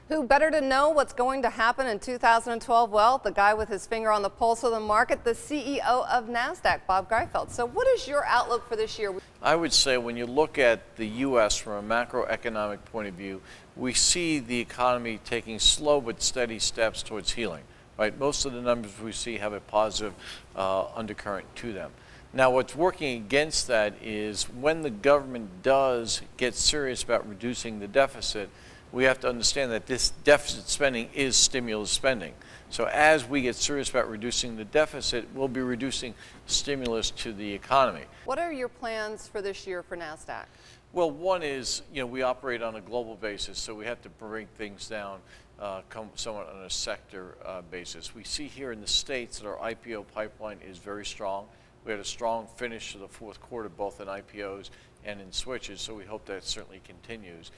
Who better to know what's going to happen in 2012? Well, the guy with his finger on the pulse of the market, the CEO of NASDAQ, Bob Greifeld. So what is your outlook for this year? I would say when you look at the U.S. from a macroeconomic point of view, we see the economy taking slow but steady steps towards healing. Right? Most of the numbers we see have a positive undercurrent to them. Now, what's working against that is when the government does get serious about reducing the deficit, we have to understand that this deficit spending is stimulus spending. So as we get serious about reducing the deficit, we'll be reducing stimulus to the economy. What are your plans for this year for NASDAQ? Well, one is, we operate on a global basis, so we have to bring things down somewhat on a sector basis. We see here in the States that our IPO pipeline is very strong. We had a strong finish to the fourth quarter, both in IPOs and in switches, so we hope that certainly continues.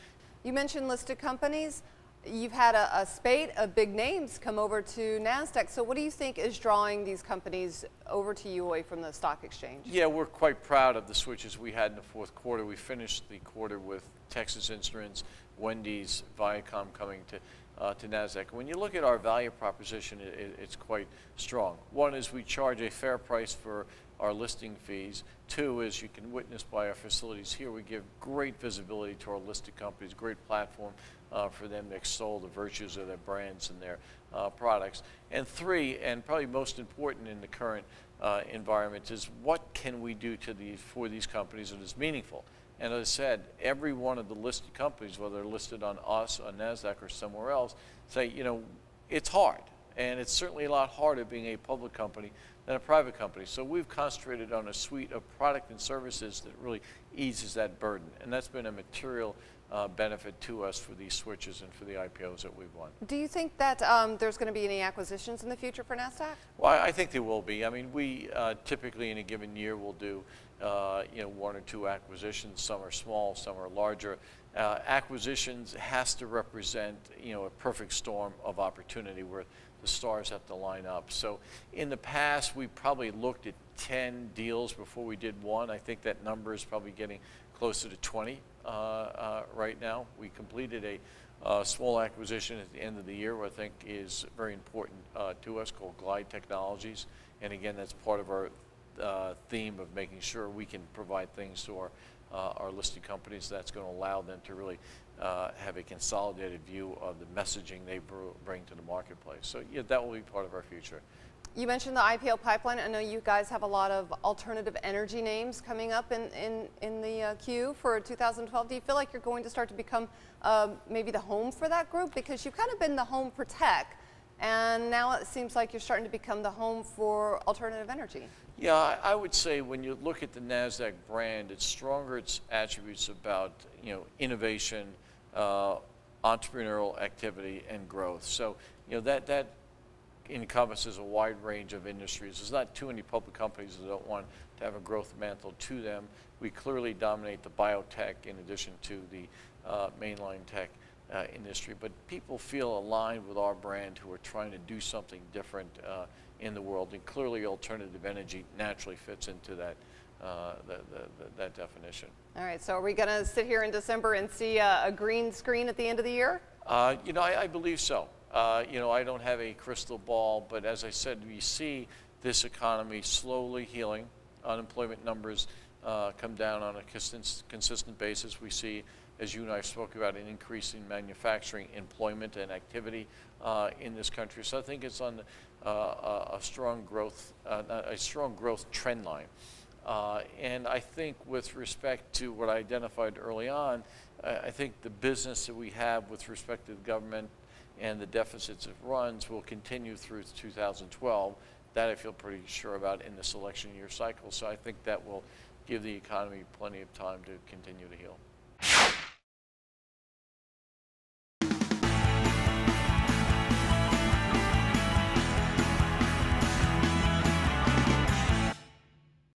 You mentioned listed companies. You've had a spate of big names come over to NASDAQ. So what do you think is drawing these companies over to you away from the stock exchange? Yeah, we're quite proud of the switches we had in the fourth quarter. We finished the quarter with Texas Instruments, Wendy's, Viacom coming to NASDAQ. When you look at our value proposition, it's quite strong. One is we charge a fair price for our listing fees. Two is, you can witness by our facilities here, we give great visibility to our listed companies, great platform for them to extol the virtues of their brands and their products. And three, and probably most important in the current environment, is what can we do for these companies that is meaningful. And as I said, every one of the listed companies, whether they're listed on us, on NASDAQ, or somewhere else, say, it's hard. And it's certainly a lot harder being a public company than a private company. So we've concentrated on a suite of product and services that really eases that burden. And that's been a material benefit to us for these switches and for the IPOs that we've won. Do you think that there's going to be any acquisitions in the future for NASDAQ? Well, I think there will be. I mean, we typically in a given year will do one or two acquisitions. Some are small, some are larger. Acquisitions has to represent a perfect storm of opportunity where the stars have to line up. So in the past, we probably looked at 10 deals before we did one. I think that number is probably getting closer to 20 right now. We completed a small acquisition at the end of the year, which I think is very important to us, called Glide Technologies. And again, that's part of our theme of making sure we can provide things to our listed companies that's going to allow them to really have a consolidated view of the messaging they bring to the marketplace. So yeah, that will be part of our future. You mentioned the IPO pipeline. I know you guys have a lot of alternative energy names coming up in the queue for 2012. Do you feel like you're going to start to become maybe the home for that group? Because you've kind of been the home for tech, and now it seems like you're starting to become the home for alternative energy. Yeah, I would say when you look at the NASDAQ brand, it's stronger its attributes about innovation, entrepreneurial activity, and growth. So that encompasses a wide range of industries. There's not too many public companies that don't want to have a growth mantle to them. We clearly dominate the biotech in addition to the mainline tech industry, but people feel aligned with our brand who are trying to do something different in the world, and clearly alternative energy naturally fits into that that definition. All right, so are we going to sit here in December and see a green screen at the end of the year? I believe so. I don't have a crystal ball, but as I said, we see this economy slowly healing. Unemployment numbers come down on a consistent basis. We see, as you and I spoke about, an increase in manufacturing employment and activity in this country. So I think it's on a strong growth trend line. And I think with respect to what I identified early on, I think the business that we have with respect to the government and the deficits it runs will continue through 2012. That I feel pretty sure about in this election year cycle. So I think that will give the economy plenty of time to continue to heal.